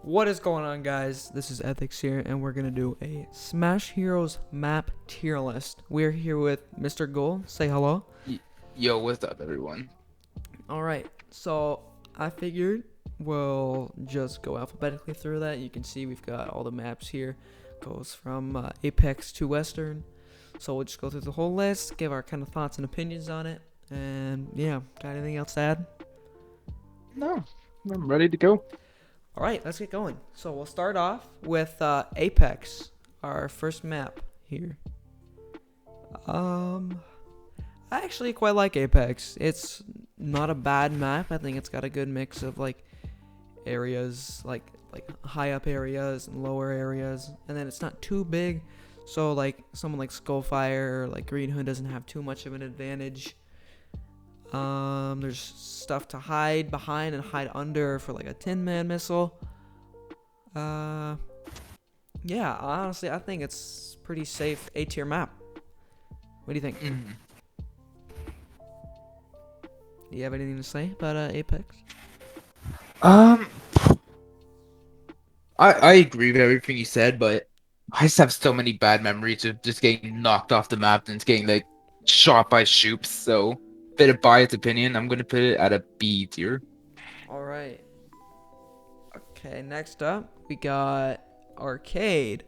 What is going on, guys? This is Ethics here, and we're gonna do a Smash Heroes map tier list. We're here with MrGold. Say hello. Yo, what's up, everyone? Alright, so I figured we'll just go alphabetically through that. You can see we've got all the maps here. Goes from Apex to Western. So we'll just go through the whole list, give our kind of thoughts and opinions on it. And yeah, got anything else to add? No, I'm ready to go. All right, let's get going. So we'll start off with Apex, our first map here. I actually quite like Apex. It's not a bad map. I think it's got a good mix of like areas, like high up areas and lower areas, and then it's not too big. So like someone like Skullfire or like Green Hood doesn't have too much of an advantage. There's stuff to hide behind and hide under for like a Tin Man missile. Yeah, honestly, I think it's pretty safe A tier map. What do you think? Mhm. Do you have anything to say about Apex? Um, I agree with everything you said, but I just have so many bad memories of just getting knocked off the map and just getting like shot by shoops. So, bit of biased opinion. I'm gonna put it at a B tier. All right. Okay, next up we got Arcade.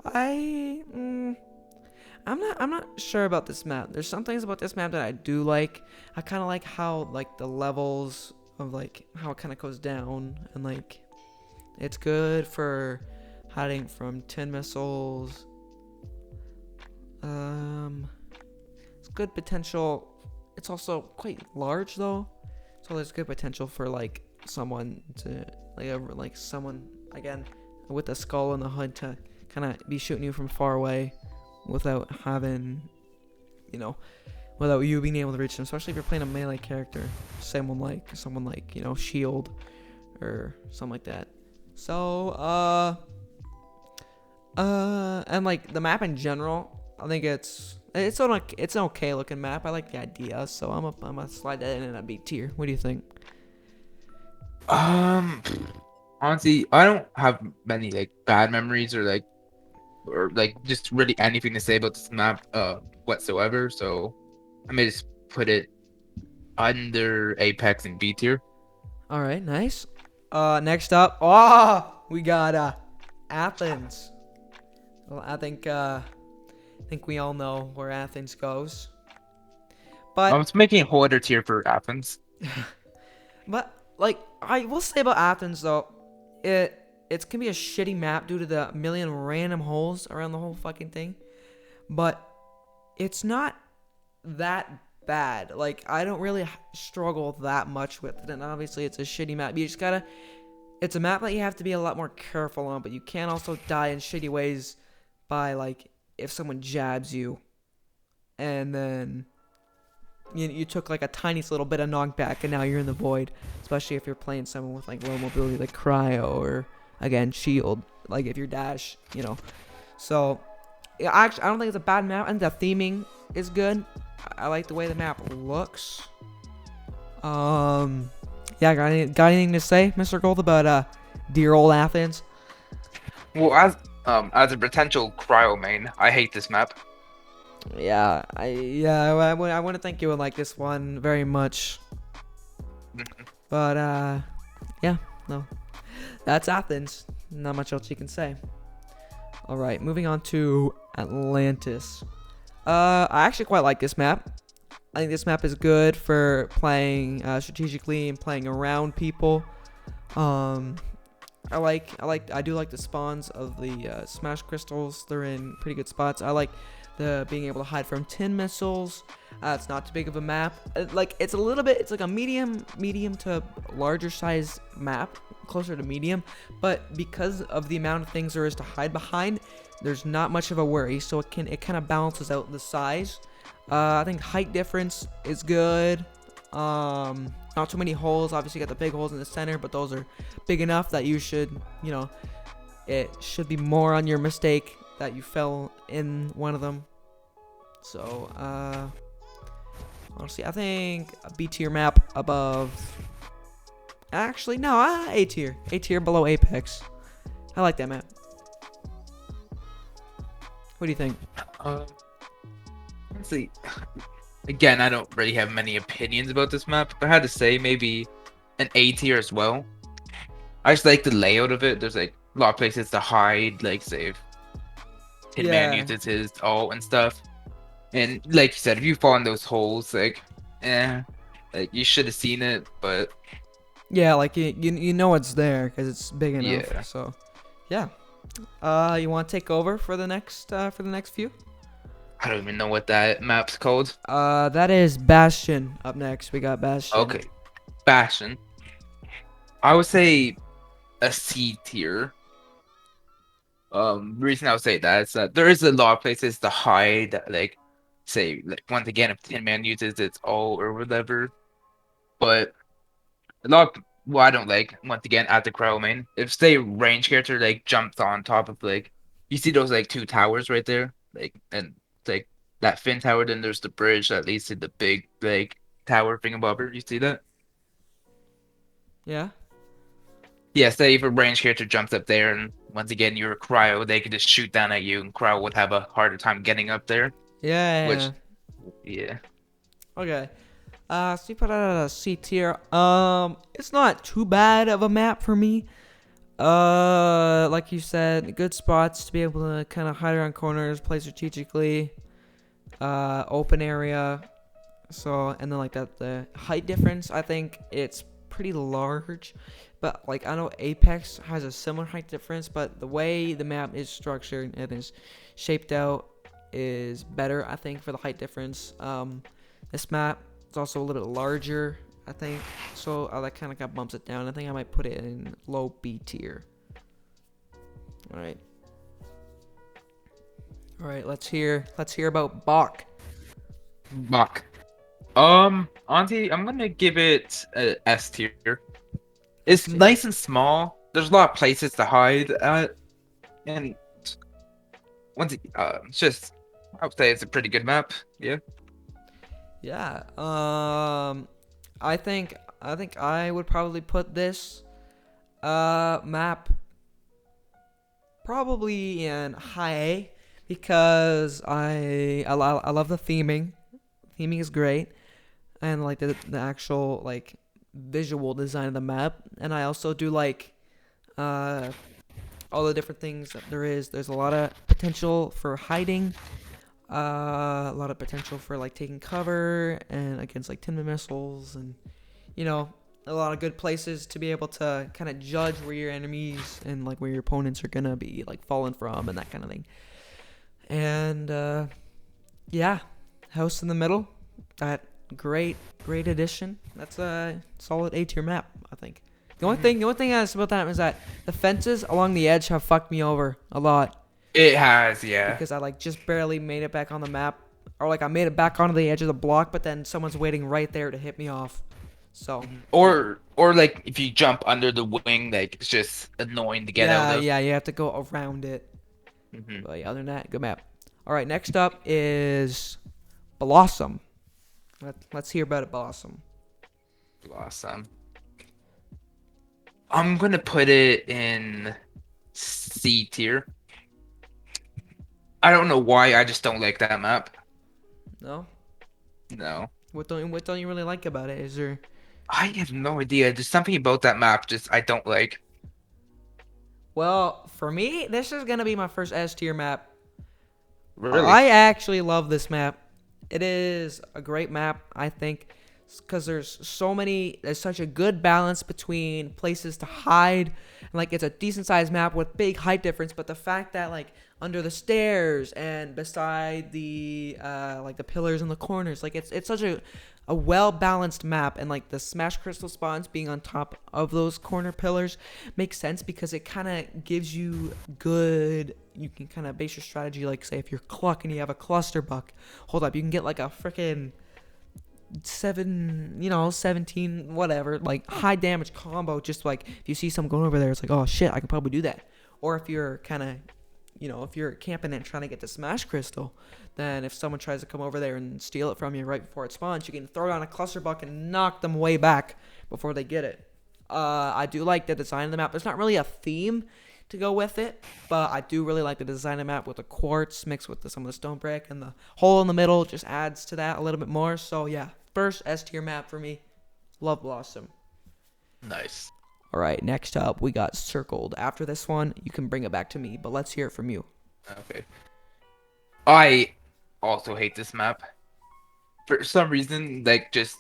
I I'm not sure about this map. There's some things about this map that I do like. I kind of like how like the levels of like how it kind of goes down, and like it's good for hiding from tin missiles. Um, it's good potential. It's also quite large though, so there's good potential for like someone to like someone again with a skull and the hood to kind of be shooting you from far away without having, you know, without you being able to reach them. Especially if you're playing a melee character, someone like Shield or something like that. So and like the map in general, I think it's an okay looking map. I like the idea, so I'm gonna slide that in a B tier. What do you think? Um, Honestly, I don't have many like bad memories or like just really anything to say about this map whatsoever. So, I may just put it under Apex and B tier. All right, nice. Next up, oh, we got Athens. Well, I think we all know where Athens goes, I but was making a whole other tier for Athens. like I will say about Athens though, it's gonna be a shitty map due to the million random holes around the whole fucking thing. But it's not that bad. Like I don't really struggle that much with it, and obviously it's a shitty map. You just gotta. It's a map that you have to be a lot more careful on, but you can also die in shitty ways by like if someone jabs you, and then you took like a tiny little bit of knockback, and now you're in the void. Especially if you're playing someone with like low mobility, like Cryo or again Shield. Like if you're Dash. So yeah, I don't think it's a bad map, and the theming is good. I like the way the map looks. Yeah, got anything to say, Mr. Gold, about dear old Athens? Well, as a potential cryo main, I hate this map. I want to thank you and like this one very much, but yeah, no, that's Athens. Not much else you can say. All right, moving on to Atlantis. I actually quite like this map. I think this map is good for playing strategically and playing around people. Um, I do like the spawns of the smash crystals. They're in pretty good spots. I like the being able to hide from tin missiles. It's not too big of a map. Like it's a little bit. It's like a medium to larger size map, closer to medium. But because of the amount of things there is to hide behind, there's not much of a worry. So it kind of balances out the size. I think height difference is good. Not too many holes. Obviously, you got the big holes in the center, but those are big enough that you should, it should be more on your mistake that you fell in one of them. So, honestly, I think a B tier map above Actually, no, A tier. A tier below Apex. I like that map. What do you think? Um, honestly, again, I don't really have many opinions about this map. If I had to say, maybe an A tier as well. I just like the layout of it. There's like a lot of places to hide, like say if Tin Man Yeah. uses his ult and stuff. And like you said, if you fall in those holes, like you should have seen it. But Yeah, like you know it's there because it's big enough. yeah, So, yeah. You want to take over for the next few? I don't even know what that map's called. That is Bastion. Up next, we got Bastion. Okay, Bastion. I would say a C tier. Reason I would say that is that there is a lot of places to hide, like say like once again if Tin Man uses its ult or whatever. But a lot of what I don't like, once again, at the Crow main, if say range character like jumps on top of like you see those like two towers right there, like and like that fin tower, then there's the bridge that leads to the big like tower thingamabobber. You see that? Yeah. Yeah, say if a range character jumps up there and once again you're a cryo, they could just shoot down at you and cryo would have a harder time getting up there. Yeah. Which yeah. Okay. So you put it at a C tier. It's not too bad of a map for me. Like you said, good spots to be able to kind of hide around corners, play strategically. Open area. So, and then like that, the height difference, I think it's pretty large. But like I know Apex has a similar height difference, but the way the map is structured and is shaped out is better, I think, for the height difference. This map is also a little bit larger, I think, so that kind of got bumps it down. I think I might put it in low B tier. All right. Let's hear about Bach. Bach. Auntie, I'm gonna give it a S tier. It's S tier. nice and small. There's a lot of places to hide at, and it's just I would say it's a pretty good map. Yeah. Yeah. I think I would probably put this map probably in high A because I love the theming. Theming is great, and like the actual like visual design of the map, and I also do like uh all the different things that there is. There's a lot of potential for hiding, a lot of potential for like taking cover and against like timber missiles, and you know, a lot of good places to be able to kind of judge where your enemies and like where your opponents are gonna be like falling from and that kind of thing. And yeah, house in the middle, that great addition. That's a solid A tier map, I think. The only thing that's about that is that the fences along the edge have fucked me over a lot It has, yeah. because I like just barely made it back on the map, or like I made it back onto the edge of the block, but then someone's waiting right there to hit me off. So Or like if you jump under the wing, like it's just annoying to get out of. yeah, you have to go around it. Mm-hmm. But yeah, other than that, good map. All right, next up is Blossom. Let's hear about it, Blossom. Awesome. I'm gonna put it in C tier. I don't know why, I just don't like that map. No, No. what don't you really like about it? Is there? I have no idea. There's something about that map just I don't like. Well, for me, this is gonna be my first S tier map. Really? I actually love this map. It is a great map, I think, because there's such a good balance between places to hide. And, like, it's a decent sized map with big height difference, but the fact that like under the stairs and beside the like the pillars in the corners, like it's such a well balanced map, and like the smash crystal spawns being on top of those corner pillars makes sense because it kind of gives you good. You can kind of base your strategy, like say if you're Cluck and you have a cluster buck, hold up, you can get like a freaking 17 whatever, like high damage combo. Just like if you see someone going over there, it's like, oh shit, I can probably do that. Or if you're kind of, if you're camping and trying to get the smash crystal, then if someone tries to come over there and steal it from you right before it spawns, you can throw down a cluster buck and knock them way back before they get it. I do like the design of the map. There's not really a theme to go with it, but I do really like the design of the map with the quartz mixed with some of the stone brick, and the hole in the middle just adds to that a little bit more. So yeah, first S tier map for me. Love Blossom. Nice. All right, next up we got Circled. After this one, you can bring it back to me, but let's hear it from you. Okay. I also hate this map for some reason. Like just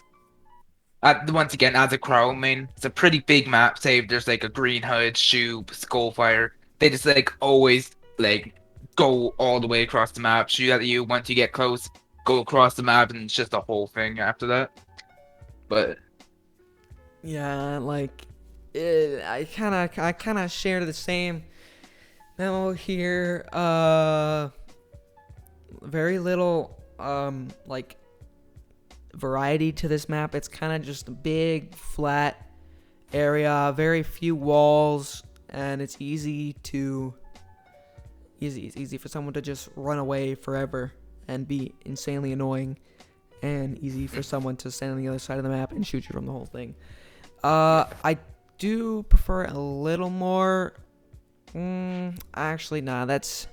once again, as a Crow main, it's a pretty big map. Say if there's like a green hood, shoot, skullfire. They just like always like go all the way across the map, shoot at you. Once you get close, go across the map, and it's just a whole thing after that. But Yeah, like I kind of share the same memo here. Very little like variety to this map. It's kind of just a big flat area, very few walls, and it's easy it's easy for someone to just run away forever and be insanely annoying, and easy for someone to stand on the other side of the map and shoot you from the whole thing. I do prefer a little more. Actually, nah. That's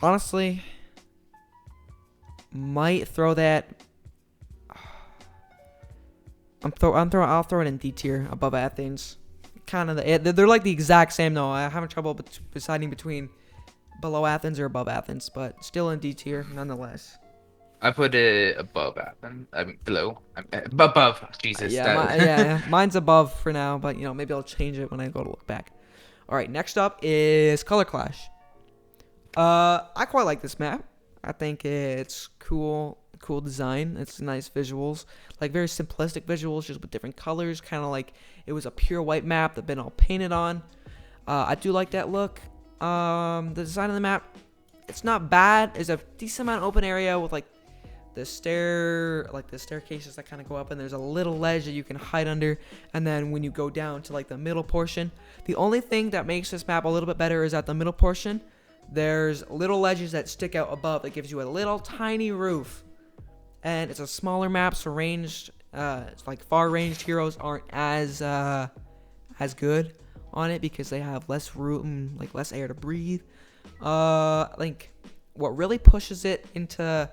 honestly might throw that. I'll throw it in D tier above Athens. Kind of they're like the exact same though. I'm having trouble deciding between below Athens or above Athens, but still in D tier nonetheless. I put it above Athens. I mean below. Above. Jesus. Yeah, mine's above for now, but maybe I'll change it when I go to look back. All right, next up is Color Clash. I quite like this map. I think it's cool design. It's nice visuals, like very simplistic visuals, just with different colors, kind of like it was a pure white map that been all painted on. I do like that look. The design of the map, it's not bad. There's a decent amount of open area with like the staircases that kind of go up, and there's a little ledge that you can hide under. And then when you go down to like the middle portion, the only thing that makes this map a little bit better is at the middle portion there's little ledges that stick out above that gives you a little tiny roof, and it's a smaller map, so ranged it's like far ranged heroes aren't as good on it because they have less room, like less air to breathe. Like what really pushes it into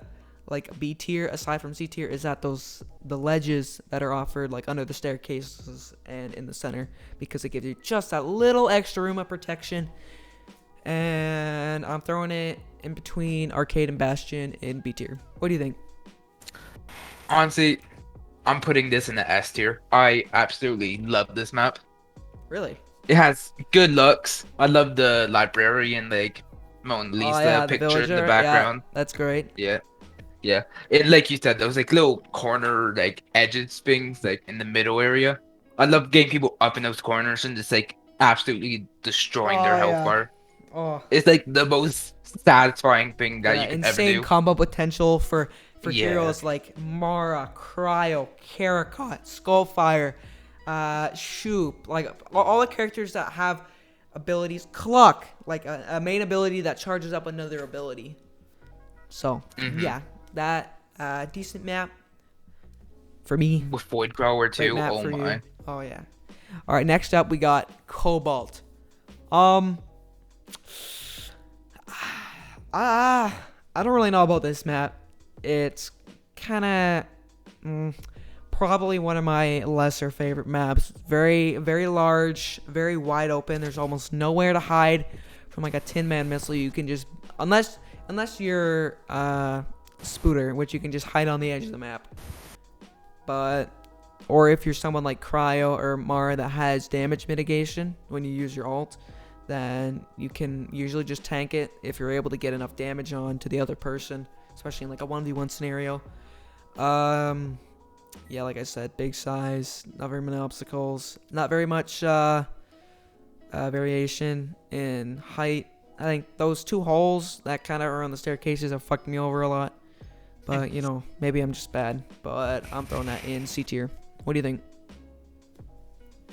like B tier aside from C tier is that the ledges that are offered like under the staircases and in the center, because it gives you just that little extra room of protection. And I'm throwing it in between Arcade and Bastion in B tier. What do you think? Honestly, I'm putting this in the S tier. I absolutely love this map. Really? It has good looks. I love the librarian, like Mona Lisa The picture in villager. the background. Yeah, that's great. Yeah, yeah. It, like you said, those like little corner like edges things like in the middle area. I love getting people up in those corners and just like absolutely destroying their health Yeah. bar. Oh, It's like the most satisfying thing that yeah, you could ever insane do. combo potential for Yeah. heroes like Mara, Cryo, Karakot, Skullfire, Shoop, like all the characters that have abilities. Cluck, like a main ability that charges up another ability. So yeah, that decent map for me. With Void Grower Great too. map Oh for my. you. Oh yeah. All right, next up we got Cobalt. I don't really know about this map. It's kind of probably one of my lesser favorite maps. Very, very large, very wide open. There's almost nowhere to hide from like a Tin Man missile. You can just unless you're Spooter, which you can just hide on the edge of the map. But or if you're someone like Cryo or Mara that has damage mitigation when you use your ult, then you can usually just tank it if you're able to get enough damage on to the other person, especially in like a 1v1 scenario. Yeah, like I said, big size, not very many obstacles, not very much variation in height. I think those two holes that kind of are on the staircases have fucked me over a lot. But, maybe I'm just bad. But I'm throwing that in C tier. What do you think?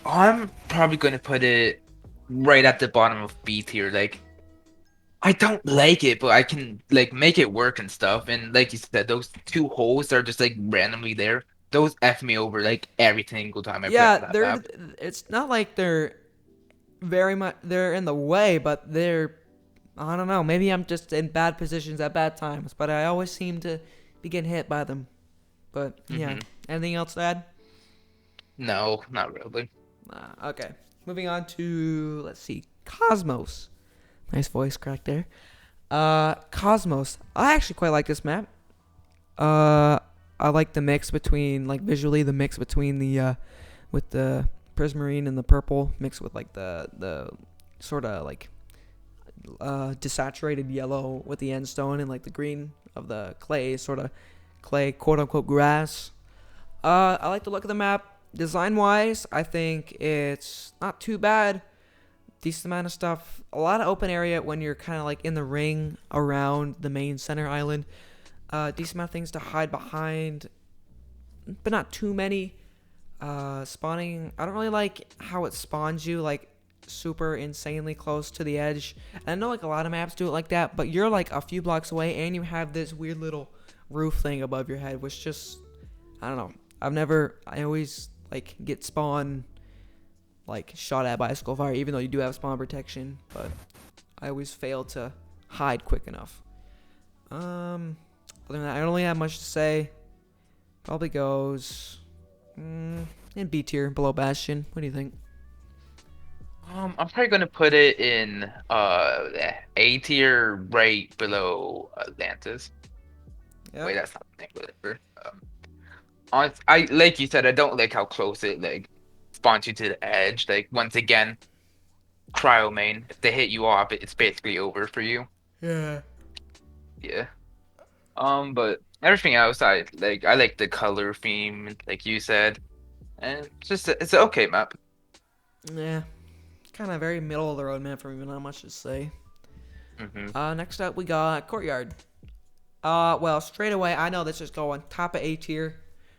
I'm probably going to put it right at the bottom of B tier. Like, I don't like it, but I can like make it work and stuff. And like you said, those two holes are just like randomly there. those F me over like every single time I play on Yeah, that map. it's not like they're very much they're in the way, but they're I don't know. Maybe I'm just in bad positions at bad times, but I always seem to be getting hit by them. But yeah, Hmm. anything else to add? No, not really. Okay, moving on to let's see, Cosmos. Nice voice crack there. Cosmos. I actually quite like this map. Uh, I like the mix between like visually the mix between the with the prismarine and the purple mixed with like the sort of like desaturated yellow with the end stone and like the green of the clay sort of clay quote unquote grass. I like the look of the map. Design wise, I think it's not too bad. Decent amount of stuff. A lot of open area when you're kind of like in the ring around the main center island. Decent amount of things to hide behind, but not too many. Spawning, I don't really like how it spawns you like super insanely close to the edge. And I know like a lot of maps do it like that, but you're like a few blocks away and you have this weird little roof thing above your head, which just I don't know. I always like get spawn like shot at by a skull fire, even though you do have spawn protection, but I always fail to hide quick enough. Other than that, I don't really have much to say. Probably goes in B tier, below Bastion. What do you think? I'm probably gonna put it in A tier, right below Atlantis. Wait, Yep. that's not the name, whatever. I like you said, I don't like how close it like spawns you to the edge. Like once again, cryo main. If they hit you off, it's basically over for you. Yeah. Yeah. But everything else, I like the color theme, like you said, and it's an okay map. Yeah. Kind of very middle of the road map for me, not much to say. Hmm. Next up we got Courtyard. Well, straight away, I know this is going top of A tier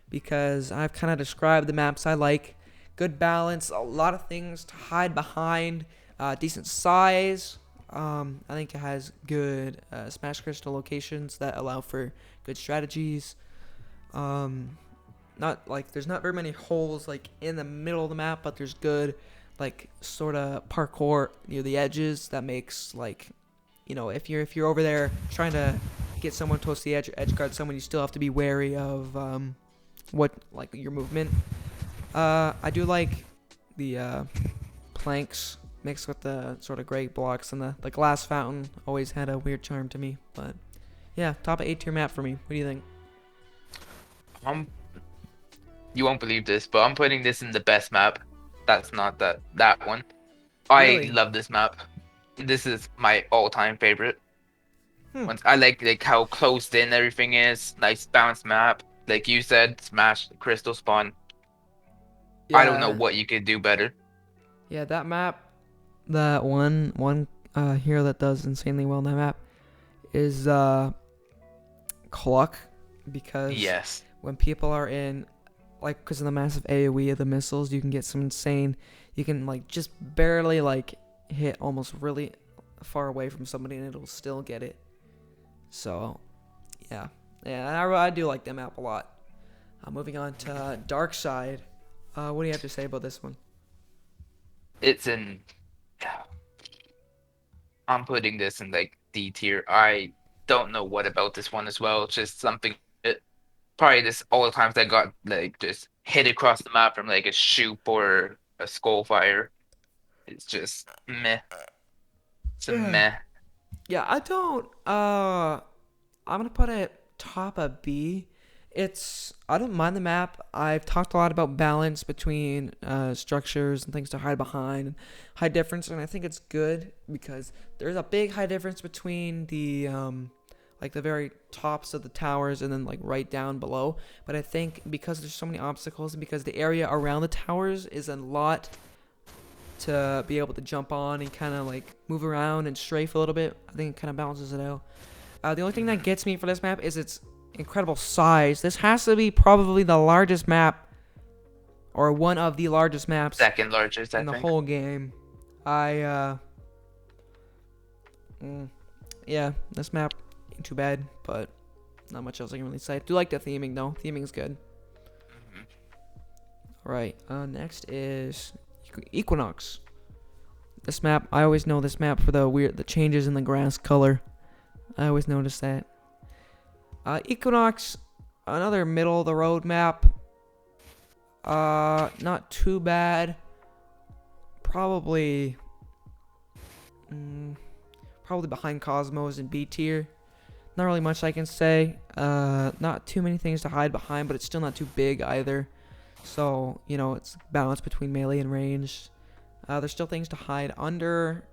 because I've kind of described the maps I like. Good balance, a lot of things to hide behind, decent size. I think it has good Smash Crystal locations that allow for good strategies. Um, not like there's not very many holes like in the middle of the map, but there's good like sort of parkour near the edges that makes like if you're over there trying to get someone close to the edge guard someone, you still have to be wary of what like your movement. I do like the planks mixed with the sort of gray blocks, and the glass fountain always had a weird charm to me. But yeah, top of A tier map for me. What do you think? Um, you won't believe this, but I'm putting this in the best map. That's not that one. I Really? love this map. This is my all-time favorite. Hmm. Once I like how closed in everything is. Nice bounce map. Like you said, Smash Crystal Spawn. I don't know Yeah. what you could do better. Yeah, that map, that one hero that does insanely well on that map is Cluck, because Yes. when people are in like because of the massive AoE of the missiles, you can get some insane. You can like just barely like hit almost really far away from somebody and it'll still get it. So yeah, I do like that map a lot. Moving on to Dark Side. What do you have to say about this one? It's in. I'm putting this in like D tier. I don't know what about this one as well. It's just something. Probably just all the times I got like just hit across the map from like a shoop or a skull fire. It's just meh. It's a meh. Yeah, I don't. I'm gonna put it top of B. I don't mind the map. I've talked a lot about balance between structures and things to hide behind, and high difference, and I think it's good because there's a big high difference between the like the very tops of the towers and then like right down below. But I think because there's so many obstacles and because the area around the towers is a lot to be able to jump on and kind of like move around and strafe a little bit, I think it kind of balances it out. The only thing that Mhm. gets me for this map is its incredible size. This has to be probably the largest map, or one of the largest maps Second largest, I in the think. whole game. I, yeah, this map ain't too bad, but not much else I can really say. I do like the theming though. Theming's good. Right. Next is Equinox. This map, I always know this map for the changes in the grass color. I always notice that. Equinox, another middle of the road map. Not too bad. Probably behind Cosmos and B tier. Not really much I can say. Not too many things to hide behind, but it's still not too big either. So, it's balanced between melee and range. There's still things to hide under.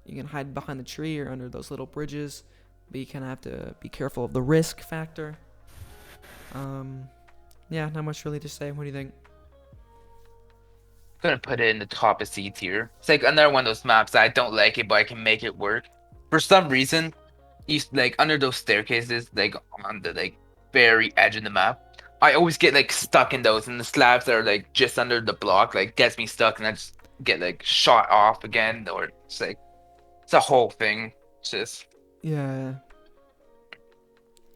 You can hide behind the tree or under those little bridges, but you kind of have to be careful of the risk factor. Yeah, not much really to say. What do you think? Gonna put it in the top of C tier. It's like another one of those maps that I don't like it, but I can make it work. For some reason, you like under those staircases, like on the like very edge of the map. I always get like stuck in those, and the slabs that are like just under the block like gets me stuck, and I just get like shot off again, or it's like it's a whole thing. It's just Yeah.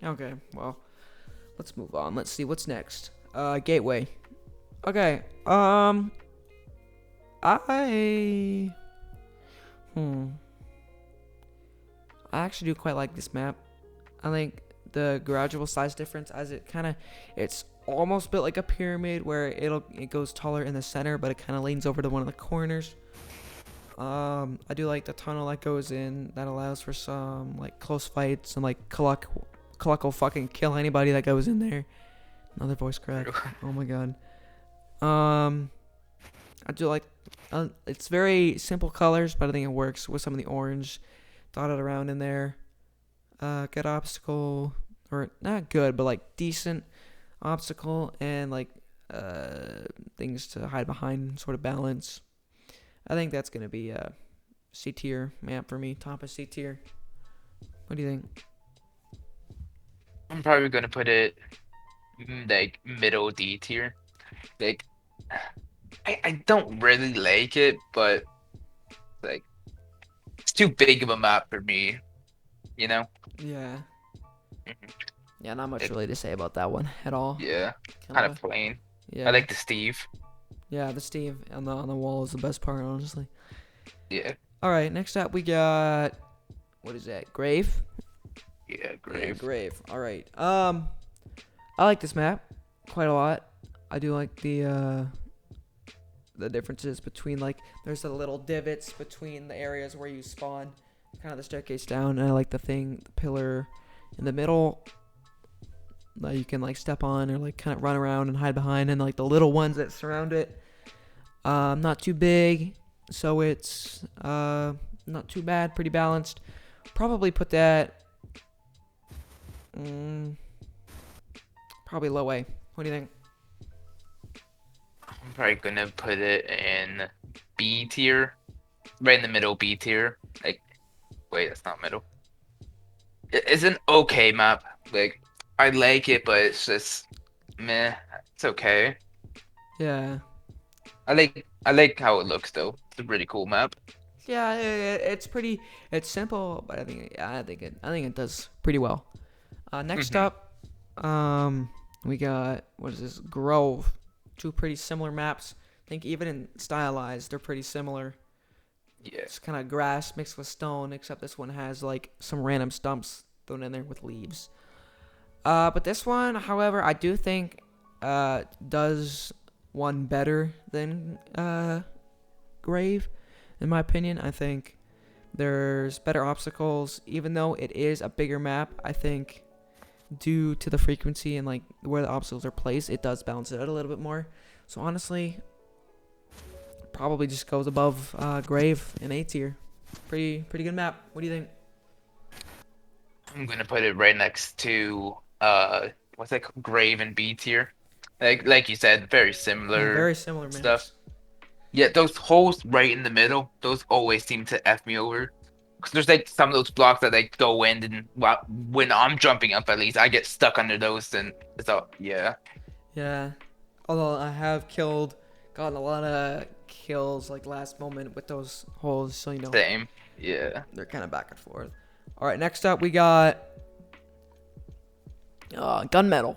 Okay, well, let's move on. Let's see what's next. Gateway. Okay. I actually do quite like this map. I think the gradual size difference, as it's almost built like a pyramid where it goes taller in the center, but it kind of leans over to one of the corners. I do like the tunnel that goes in, that allows for some like close fights, and like Cluck will fucking kill anybody that goes in there. Another voice crack. Oh my god. I do like it's very simple colors, but I think it works with some of the orange dotted around in there. Good obstacle, or not good, but like decent obstacle, and like things to hide behind, sort of balance. I think that's gonna be a C tier map for me, top of C tier. What do you think? I'm probably gonna put it like middle D tier. Like I don't really like it, but like it's too big of a map for me, you know? Yeah. Mhm. Yeah, not much It, really to say about that one at all. yeah, Kind kind of of plain. I yeah. like the Steve. Yeah, the Steve on the wall is the best part, honestly. Yeah, All right, next up we got, what is that? Grave. yeah, Yeah, grave. Grave. All right. I like this map quite a lot. I do like the differences between, like, there's the little divots between the areas where you spawn, kind of the staircase down, and I like the pillar in the middle that you can like step on or like kind of run around and hide behind, and like the little ones that surround it. Not too big, so it's not too bad, pretty balanced. Probably put that probably low A. What do you think? I'm probably gonna put it in B tier, right in the middle B tier. Like, wait, that's not middle. It's an okay map. Like, I like it, but it's just meh. It's okay. Yeah. I like how it looks though. It's a really cool map. Yeah, it's pretty. It's simple, but I think it does pretty well. Next Hmm. up, we got, what is this? Grove. Two pretty similar maps. I think even in stylized, they're pretty similar. Yeah. It's kind of grass mixed with stone, except this one has like some random stumps thrown in there with leaves. But this one, however, I do think does one better than Grave, in my opinion. I think there's better obstacles, even though it is a bigger map. I think due to the frequency and like where the obstacles are placed, it does balance it out a little bit more. So honestly, probably just goes above Grave in A tier. Pretty good map. What do you think? I'm gonna put it right next to what's that called? Grave and B tier. Like you said, very Yeah, similar very similar stuff. maps. Yeah, those holes right in the middle, those always seem to F me over. Because there's like some of those blocks that like go in, and well, when I'm jumping up, at least I get stuck under those, and it's all yeah, Yeah. Although I have gotten a lot of kills like last moment with those holes, so same, yeah. they're kind of back and forth. All right, next up we got gunmetal.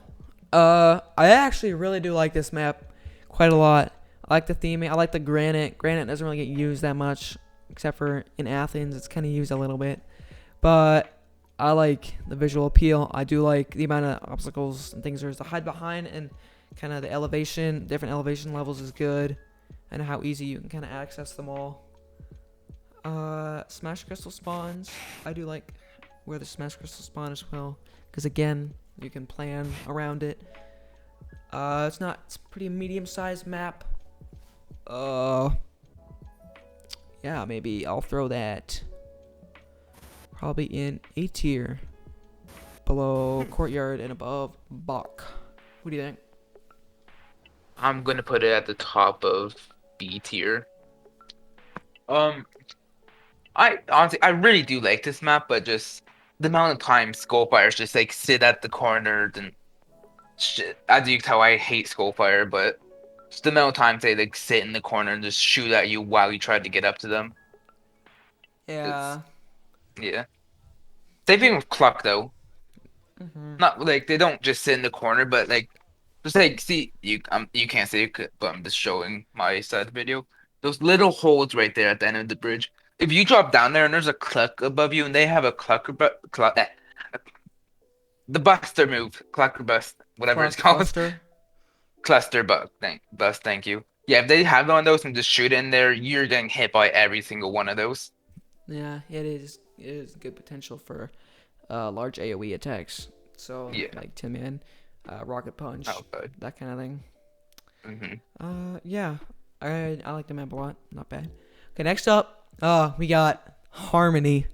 I actually really do like this map quite a lot. I like the theming. I like the granite. Granite doesn't really get used that much, except for in Athens. It's kind of used a little bit. But I like the visual appeal. I do like the amount of obstacles and things there's to hide behind, and kind of the elevation, different elevation levels is good, and how easy you can kind of access them all. Smash crystal spawns. I do like where the smash crystal spawn as well, because again, you can plan around it. It's a pretty medium-sized map. Yeah, maybe I'll throw that probably in A tier, below courtyard and above Bach. What do you think? I'm gonna put it at the top of B tier. I honestly, I really do like this map, but just the amount of time Skullfires just like sit at the corner and shit. As you can tell, I hate Skullfire, but just the amount of times they like sit in the corner and just shoot at you while you try to get up to them. It's Yeah. yeah. Same thing with Cluck though. Mm-hmm. Not like they don't just sit in the corner, but like just like see you can't see it, but I'm just showing my side of the video. Those little holes right there at the end of the bridge. If you drop down there and there's a Cluck above you and they have a the Buster move, Clucker Bust, whatever it's Clock called, Buster. Cluster Bust. Thank you. Yeah, if they have one of those and just shoot in there, you're getting hit by every single one of those. Yeah, it is. It is good potential for large AOE attacks. So Yeah. like Tin Man, Rocket Punch, Oh, good. that kind of thing. Mm-hmm. I like the map a lot. Not bad. Okay, next up, we got Harmony.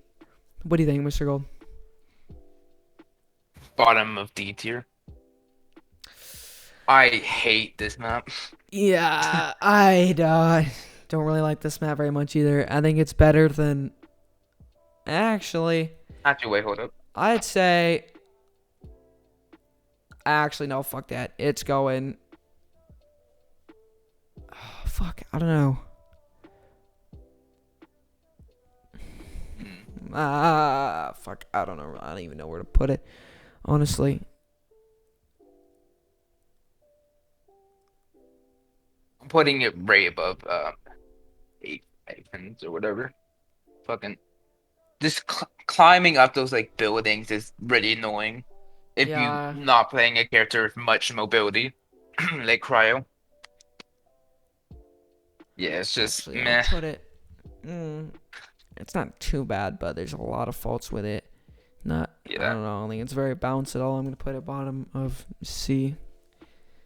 What do you think, Mr. Gold? Bottom of D tier. I hate this map. Yeah, I don't really like this map very much either. I think it's better than. Actually, Wait, hold up. I'd say. Actually, no, fuck that. It's going. Oh, fuck, I don't know. Fuck, I don't know. I don't even know where to put it. Honestly. I'm putting it right above 8 or whatever. Fucking just climbing up those like buildings is really annoying if you Yeah. not playing a character with much mobility, like Cryo. Yeah, it's just Actually, I'll meh. put it. It's not too bad, but there's a lot of faults with it. I Yeah, don't know. I think it's very balanced at all. I'm gonna put it bottom of C.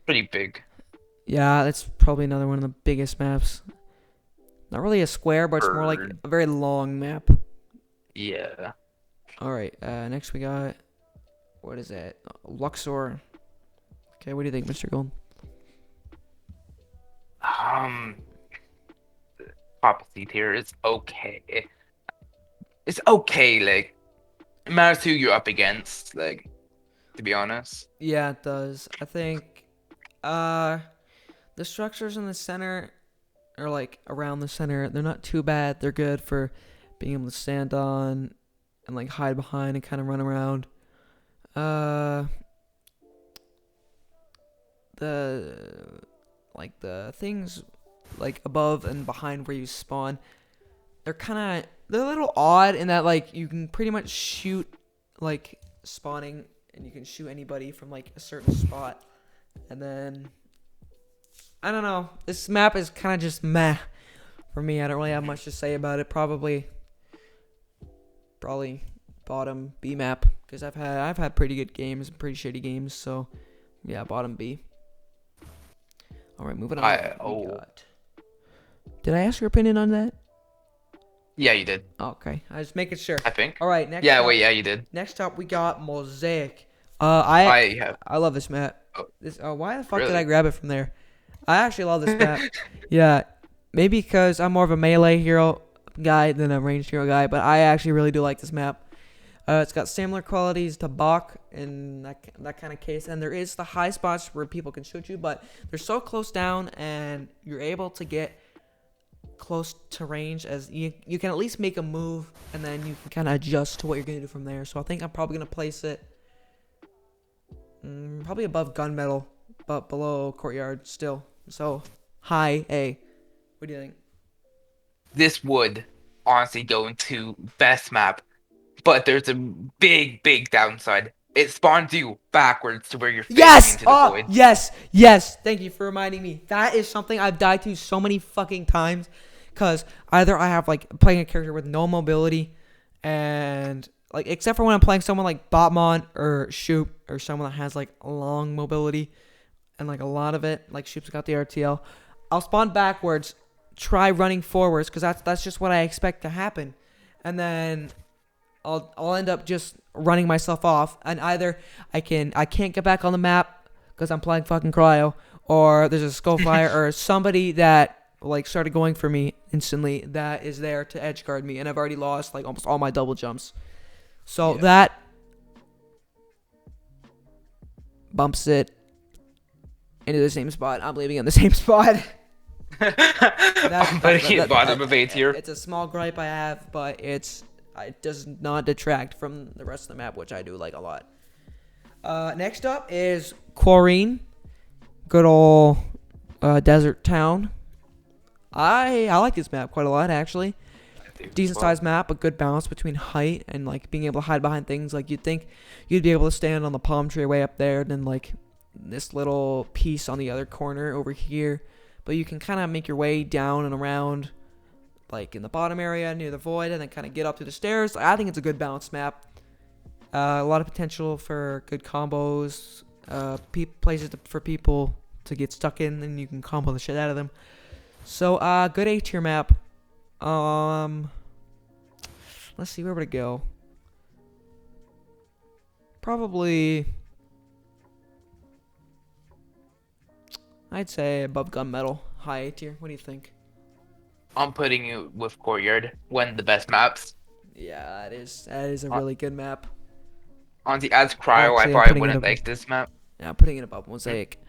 pretty big. Yeah, that's probably another one of the biggest maps. Not really a square, but it's more like Bird. a very long map. Yeah. All right. Next we got, what is that? Luxor. Okay, what do you think, Mr. Gold? Top C tier. It's okay. It's okay. Like it matters who you're up against. Like to be honest. Yeah, it does. I think, the structures in the center, or like around the center, they're not too bad. They're good for being able to stand on and like hide behind and kind of run around. The things like above and behind where you spawn, they're a little odd in that like you can pretty much shoot like spawning, and you can shoot anybody from like a certain spot, and then I don't know. This map is kind of just meh for me. I don't really have much to say about it. Probably bottom B map, because I've had pretty good games and pretty shitty games. So yeah, bottom B. All right, moving on. Did I ask your opinion on that? Yeah, you did. Okay, I was just making sure. I think. All right, next. Yeah. up, Wait. Yeah, you did. Next up, we got Mosaic. I have. I love this map. Oh, Why the fuck did really? I grab it from there? I actually love this map. Yeah, maybe because I'm more of a melee hero guy than a ranged hero guy, but I actually really do like this map. It's got similar qualities to Bach in that kind of case, and there is the high spots where people can shoot you, but they're so close down, and you're able to get close to range as you can at least make a move, and then you can kind of adjust to what you're gonna do from there. So I think I'm probably gonna place it probably above Gunmetal, but below Courtyard still. So high A. What do you think? This would honestly go into best map, but there's a big downside. It spawns you backwards to where you're facing Yes! into the Oh, void. yes! Yes! Thank you for reminding me. That is something I've died to so many fucking times. Because either I have, like, playing a character with no mobility, and, like, except for when I'm playing someone like Botmon or Shoop, or someone that has, like, long mobility, and, like, a lot of it, like Shoop's got the RTL, I'll spawn backwards, try running forwards, because that's just what I expect to happen. And then I'll end up just running myself off, and either I can't get back on the map because I'm playing fucking cryo, or there's a skullfire or somebody that like started going for me instantly that is there to edge guard me, and I've already lost like almost all my double jumps. So Yeah. that bumps it into the same spot. I'm leaving it in the same spot. I'm putting it bottom of A tier. It's a small gripe I have, but it does not detract from the rest of the map, which I do like a lot. Next up is Quarine, good old desert town. I like this map quite a lot actually. Decent sized map, a good balance between height and like being able to hide behind things. Like you'd think you'd be able to stand on the palm tree way up there, and then like this little piece on the other corner over here. But you can kind of make your way down and around, like in the bottom area near the void, and then kind of get up to the stairs. I think it's a good balanced map. A lot of potential for good combos. Places for people to get stuck in, and you can combo the shit out of them. So, good A tier map. Let's see, where would it go? Probably, I'd say above Gunmetal, high A tier. What do you think? I'm putting it with Courtyard, one of the best maps. Yeah, that is a really good map. Honestly, as Cryo, I Actually, probably wouldn't like this map. Yeah, I'm putting it above Mosaic.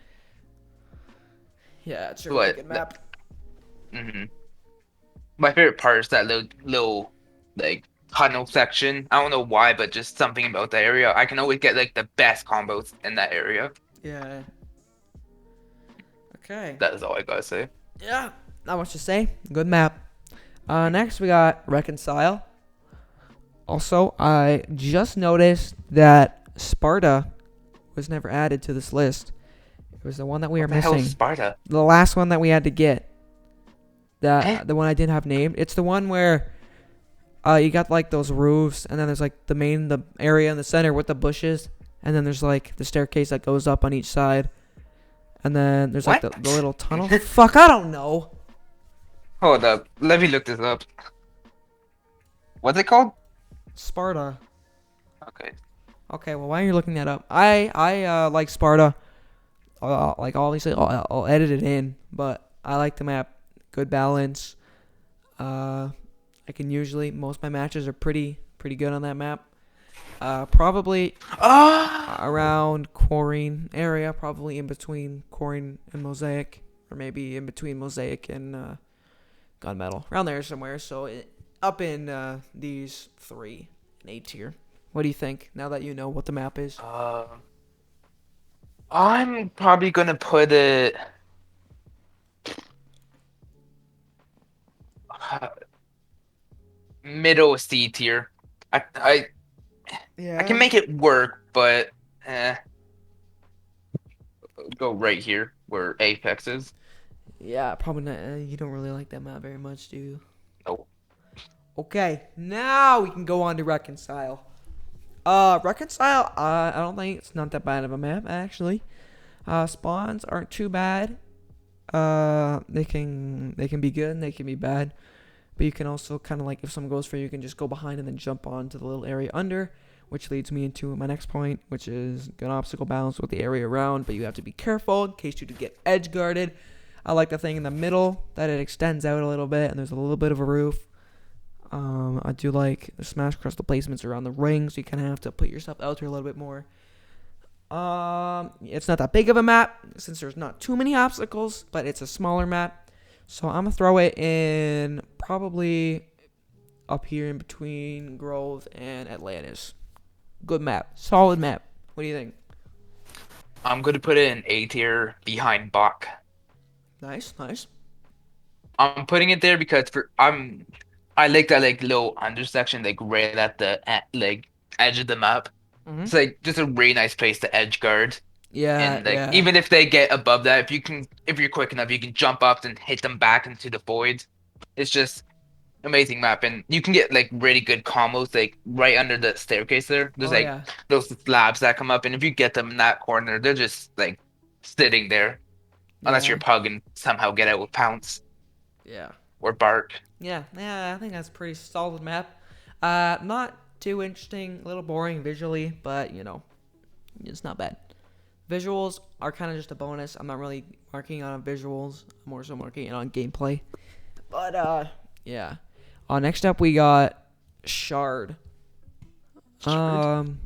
Yeah, it's a really But good map. my favorite part is that little like tunnel section. I don't know why, but just something about the area. I can always get like the best combos in that area. Yeah. Okay. That is all I gotta say. Yeah, not much to say. Good map. Next we got Reconcile. Also, I just noticed that Sparta was never added to this list. It was the one that we What are the hell is missing. Sparta? The last one that we had to get. Eh? The one I didn't have named. It's the one where you got like those roofs, and then there's like the area in the center with the bushes, and then there's like the staircase that goes up on each side, and then there's like What? the little tunnel. Fuck, I don't know. Hold up. Let me look this up. What's it called? Sparta. Okay. Okay, well, while you're looking that up, I like Sparta. Like obviously, I'll edit it in, but I like the map. Good balance. I can usually most of my matches are pretty good on that map. Probably around Quarine area, probably in between Quarine and Mosaic, or maybe in between Mosaic and Gunmetal, around there somewhere. So up in these three, an A tier. What do you think? Now that you know what the map is. I'm probably gonna put it middle C tier. I Yeah. can make it work, but go right here where Apex is. Yeah, probably not. You don't really like that map very much, do you? Oh, Okay, now we can go on to Reconcile. Reconcile, I don't think it's not that bad of a map, actually. Spawns aren't too bad. They can be good and they can be bad. But you can also kind of like, if someone goes for you, you can just go behind and then jump onto the little area under, which leads me into my next point, which is good obstacle balance with the area around, but you have to be careful in case you do get edge guarded. I like the thing in the middle that it extends out a little bit and there's a little bit of a roof. I do like the smash crystal placements around the ring, so you kind of have to put yourself out there a little bit more. It's not that big of a map since there's not too many obstacles, but it's a smaller map. So I'm gonna throw it in probably up here in between Grove and Atlantis. Good map, solid map. What do you think? I'm gonna put it in A tier behind Bach. Nice, nice. I'm putting it there because I like that like little undersection like right at the like edge of the map. Mm-hmm. It's like just a really nice place to edge guard. Yeah, And like yeah, even if they get above that, if you're quick enough, you can jump up and hit them back into the void. It's just amazing map, and you can get like really good combos like right under the staircase there. There's oh like yeah, those slabs that come up, and if you get them in that corner, they're just like sitting there unless yeah, you're pug and somehow get out with pounce yeah, or bark. yeah, yeah. I think that's a pretty solid map. Not too interesting, a little boring visually, but it's not bad. Visuals are kind of just a bonus. I'm not really marking on visuals. I'm more so marking it on gameplay. But yeah. Next up we got Shard. Shard. Um,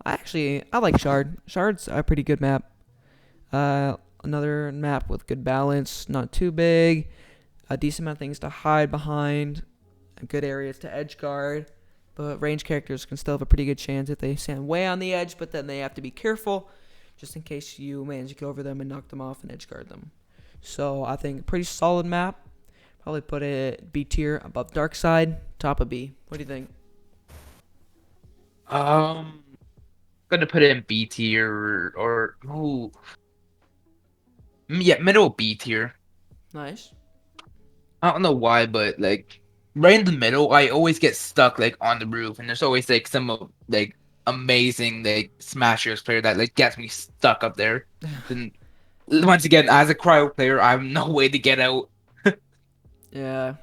I like Shard. Shard's a pretty good map. Another map with good balance, not too big, a decent amount of things to hide behind, good areas to edge guard. But range characters can still have a pretty good chance if they stand way on the edge, but then they have to be careful just in case you manage to go over them and knock them off and edge guard them. So I think pretty solid map. Probably put it B tier above Dark Side, top of B. What do you think? Um, gonna put it in B tier or ooh, yeah, middle B tier. Nice. I don't know why, but like right in the middle, I always get stuck like on the roof, and there's always like like amazing like Smashers player that like gets me stuck up there. Then once again, as a cryo player, I have no way to get out. Yeah.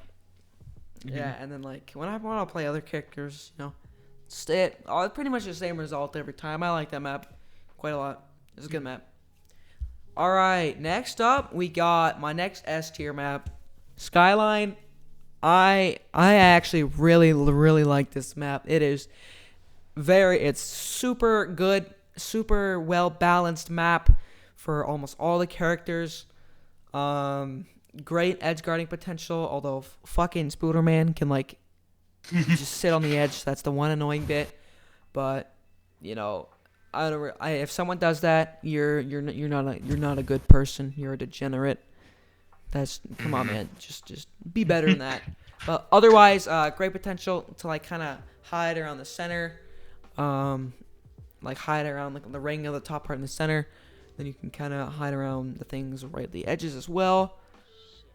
Mhm. Yeah, and then like when I want to play other characters, stay pretty much the same result every time. I like that map quite a lot. It's a good map. All right, next up we got my next S tier map, Skyline. I actually really like this map. It's super good, super well balanced map for almost all the characters. Um, Great edge guarding potential. Although fucking Spooderman can like just sit on the edge. That's the one annoying bit. But you know, if someone does that, you're not a good person. You're a degenerate. That's come on, Mhm. man. Just be better than that. But otherwise, great potential to like kind of hide around the center, um, like hide around like the ring of the top part in the center. Then you can kind of hide around the things right at the edges as well.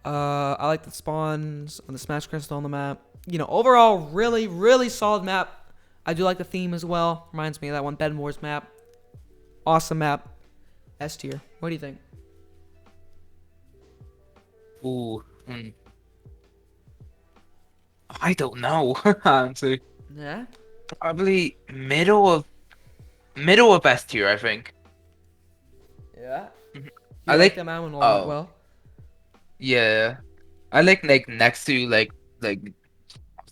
I like the spawns on the Smash Crystal on the map. Overall, really solid map. I do like the theme as well. Reminds me of that one Bed Wars map. Awesome map. S tier. What do you think? Ooh, I don't know. Honestly, Yeah. probably middle of S tier. I think. Yeah. Mhm. You I like like. that map a lot. Oh Well. yeah, I like next to like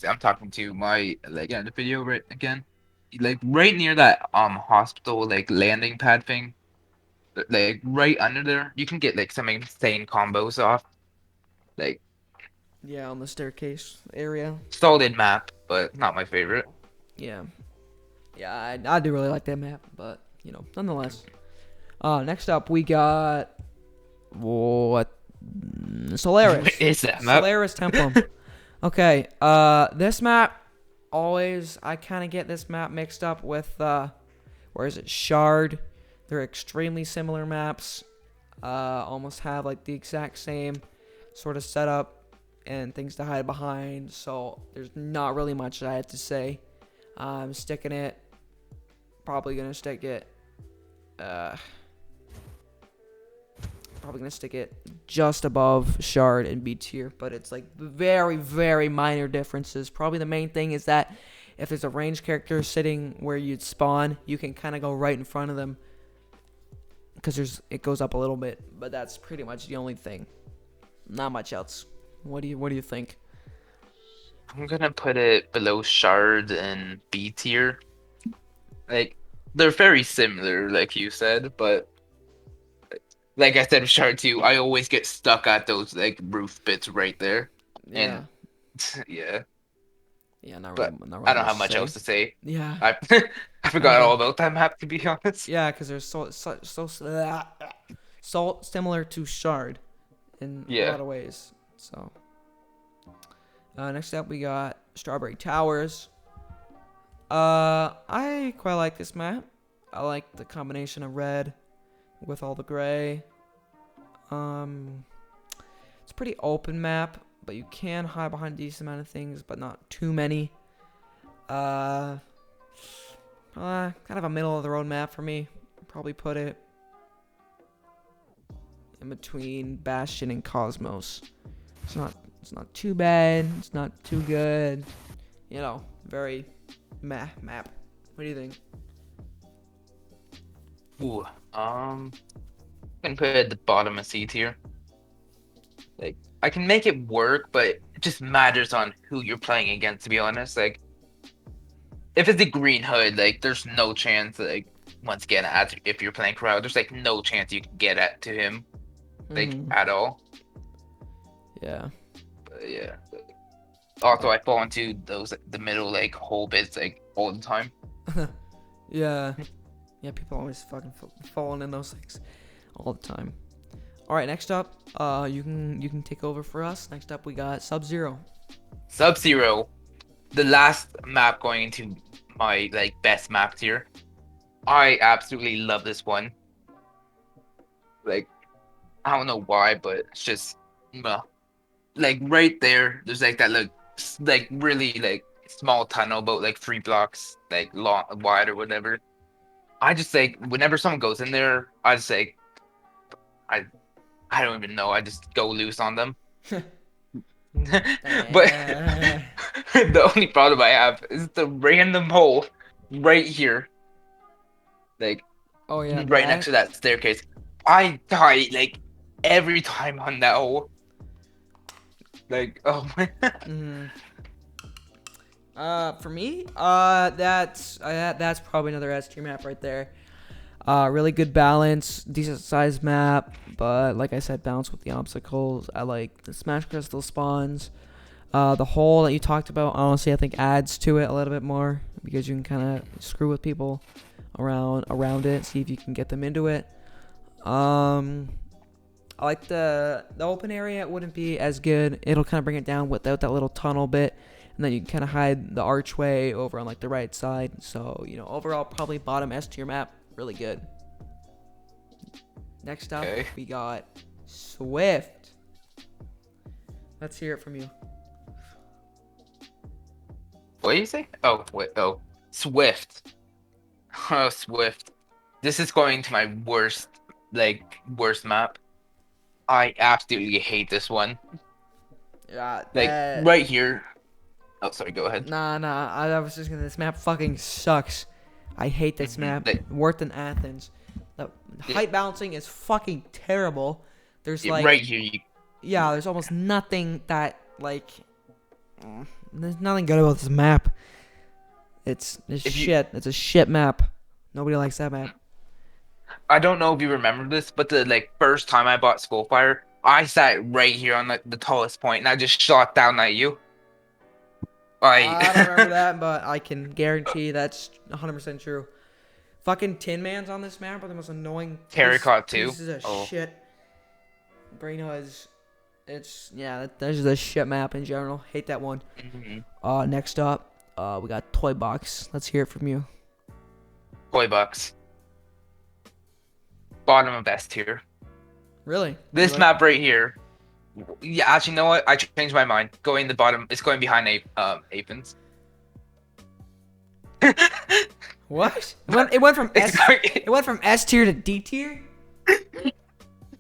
I'm talking to my like in the video right again. Like right near that hospital like landing pad thing, like right under there, you can get like some insane combos off. Like Yeah, on the staircase area. solid map, but not my favorite. Yeah. Yeah, I do really like that map, but nonetheless. Next up we got what? What Solaris. is that map? Solaris Templum. Okay. This map always I kind of get this map mixed up with where is it? Shard. They're extremely similar maps. Almost have like the exact same sort of setup and things to hide behind. So there's not really much I have to say. I'm sticking it. Probably gonna stick it. Uh, Probably gonna stick it just above Shard and B tier, but it's like very minor differences. Probably the main thing is that if there's a range character sitting where you'd spawn, you can kind of go right in front of them because it goes up a little bit, but that's pretty much the only thing. Not much else. What do you think? I'm gonna put it below Shard and B tier. Like they're very similar, like you said, but like I said with Shard 2, I always get stuck at those like roof bits right there. Yeah, And yeah, yeah, but not I really don't much have to much say. else to say. Yeah, I I I forgot all agree. about that map to be honest. Yeah, because there's so similar to Shard in a Yeah. lot of ways. So next up we got Strawberry Towers. I quite like this map. I like the combination of red with all the gray. It's a pretty open map, but you can hide behind a decent amount of things, but not too many. Kind of a middle of the road map for me. Probably put it in between Bastion and Cosmos. It's not too bad. It's not too good. You know, very meh map. What do you think? Ooh. Can put it at the bottom of C tier. Like, I can make it work, but it just matters on who you're playing against, to be honest. Like, if it's a green hood, like, there's no chance, like, once again, if you're playing crowd, there's, like, no chance you can get at to him, like, at all. Yeah. But, yeah. Also, I fall into the middle, like, hole bits, like, all the time. Yeah. Yeah, people always fucking falling in those things all the time. All right, next up, you can take over for us. Next up, we got Sub-Zero. Sub-Zero, the last map going into my like best map tier. I absolutely love this one. Like, I don't know why, but it's just like right there. There's like that like really like small tunnel, about like 3 blocks like long wide or whatever. I just like whenever someone goes in there, I just like I I don't even know. I just go loose on them. But the only problem I have is the random hole right here, like Oh yeah, right next to that staircase. I die like every time on that hole. Like, oh my. For me, that's probably another S tier map right there. Really good balance, decent sized map, but like I said, balance with the obstacles. I like the Smash Crystal spawns. The hole that you talked about, honestly, I think adds to it a little bit more because you can kind of screw with people around it, see if you can get them into it. I like the open area. It wouldn't be as good. It'll kind of bring it down without that little tunnel bit, and then you can kind of hide the archway over on like the right side. So overall, probably bottom S tier map. Really good. Next up, we got Swift. Let's hear it from you. What do you say? Oh, wait. Oh, Swift. Oh, Swift. This is going to my worst map. I absolutely hate this one. Yeah. Like, right here. Oh, sorry, go ahead. Nah. I was just gonna. This map fucking sucks. I hate this map. Worse than Athens. The height balancing is fucking terrible. There's like right here. There's almost nothing that like. There's nothing good about this map. It's shit. It's a shit map. Nobody likes that map. I don't know if you remember this, but the first time I bought Skullfire, I sat right here on the tallest point, and I just shot down at you. I don't remember that, but I can guarantee that's 100% true. Fucking Tin Man's on this map are the most annoying pieces of shit. Braino is, that's just a shit map in general. Hate that one. Next up, we got Toy Box. Let's hear it from you. Toy Box. Bottom of S tier. Really? This map right here. Yeah, actually, you know what? I changed my mind. Going the bottom. It's going behind Apens. What? It went from it went from S tier to D tier?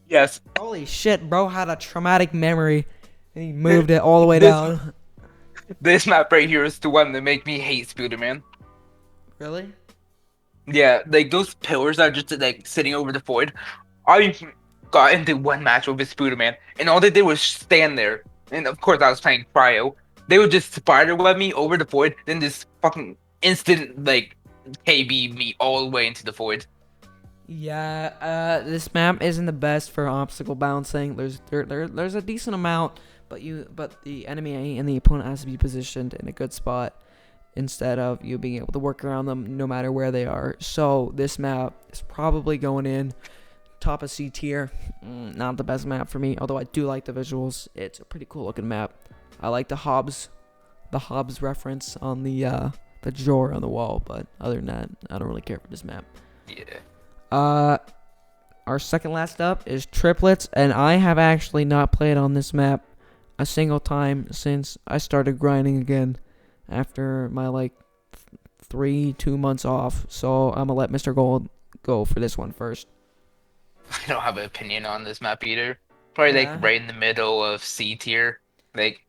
Yes. Holy shit, bro had a traumatic memory and he moved it all the way down. This map right here is the one that make me hate Spooderman. Really? Yeah, like those pillars that are just like sitting over the void. I got into one match with Spooderman, and all they did was stand there. And of course, I was playing Cryo. They would just spiderweb me over the void, then just fucking instant like KB me all the way into the void. Yeah, this map isn't the best for obstacle bouncing. There's a decent amount, but the enemy and the opponent has to be positioned in a good spot instead of you being able to work around them no matter where they are. So this map is probably going in top of C tier. Not the best map for me, although I do like the visuals. It's a pretty cool looking map. I like the Hobbs reference on the drawer on the wall, but other than that, I don't really care for this map. Yeah. Our second last up is Triplets, and I have actually not played on this map a single time since I started grinding again after my like 2 months off. So I'm gonna let MrGold go for this one first. I don't have an opinion on this map either. Probably Yeah. like right in the middle of C tier. Like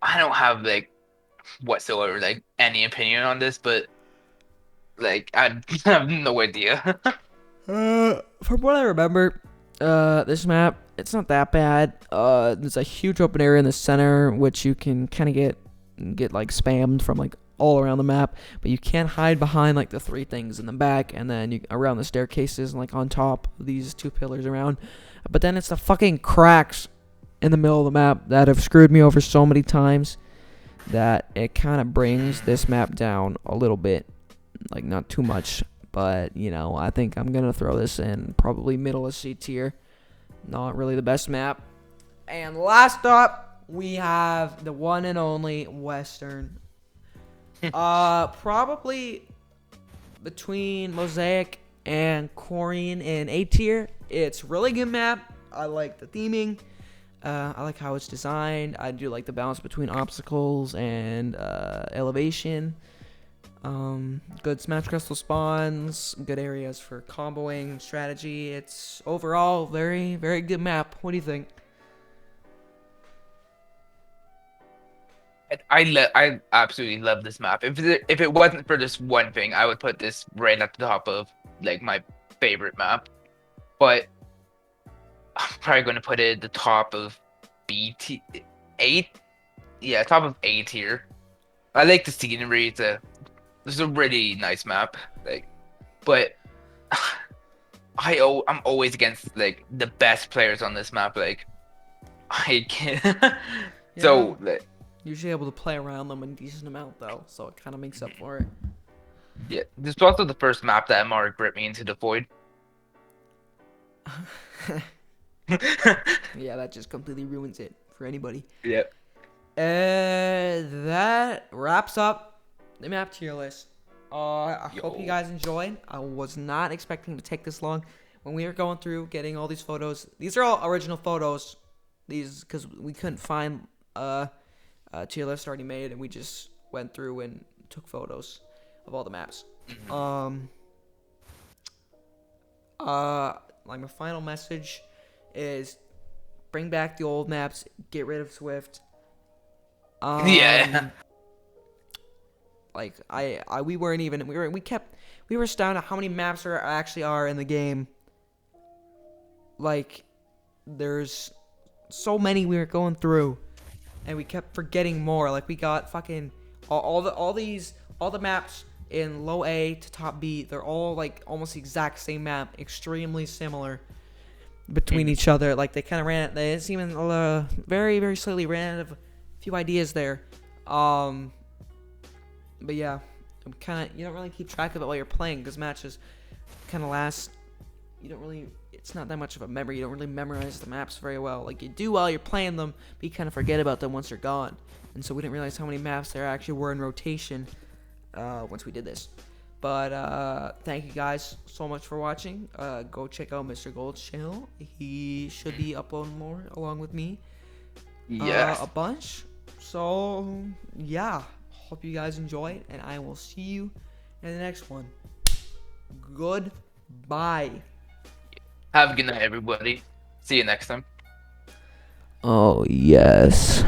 I don't have like whatsoever like any opinion on this, but like I have no idea. From what I remember, this map, it's not that bad. There's a huge open area in the center, which you can kind of get like spammed from like all around the map, but you can't hide behind like the 3 things in the back, and then you around the staircases and like on top of these 2 pillars around. But then it's the fucking cracks in the middle of the map that have screwed me over so many times that it kind of brings this map down a little bit, like not too much. But, you know, I think I'm going to throw this in probably middle of C tier. Not really the best map. And last up, we have the one and only Western. Probably between Mosaic and Corian in A tier. It's really good map. I like the theming. I like how it's designed. I do like the balance between obstacles and elevation. Good smash crystal spawns, good areas for comboing strategy. It's overall very, very good map. What do you think? I absolutely love this map. If it wasn't for this one thing, I would put this right at the top of like my favorite map. But I'm probably going to put it at the top of A. Yeah, top of A tier. I like the scenery. It's a really nice map. Like, but I'm always against like the best players on this map. Like, I can't. So like, Usually able to play around them a decent amount though, so it kind of makes up for it. yeah, this is also the first map that Mark ripped me into the void. Yeah, that just completely ruins it for anybody. Yeah. That wraps up the map tier list. I hope you Yo. guys enjoyed. I was not expecting to take this long. When we were going through getting all these photos, these are all original photos. These because we couldn't find a tier list already made, and we just went through and took photos of all the maps. Like my final message is bring back the old maps, get rid of Swift. Yeah. Like we weren't even we were astounded at how many maps there actually are in the game. Like there's so many we were going through, and we kept forgetting more. Like we got fucking all the maps in low A to top B. They're all like almost the exact same map, extremely similar between each other. Like they kind of ran. They even very very slightly ran out of a few ideas there. But yeah, you don't really keep track of it while you're playing because matches kind of last. You don't really. It's not that much of a memory. You don't really memorize the maps very well. Like you do while you're playing them, but you kind of forget about them once they're gone. And so we didn't realize how many maps there actually were in rotation once we did this. But thank you guys so much for watching. Go check out MrGold's channel. He should be uploading more along with me. Yes. A bunch. So yeah, hope you guys enjoyed, and I will see you in the next one. Goodbye. Have a good night, everybody. See you next time. Oh yes.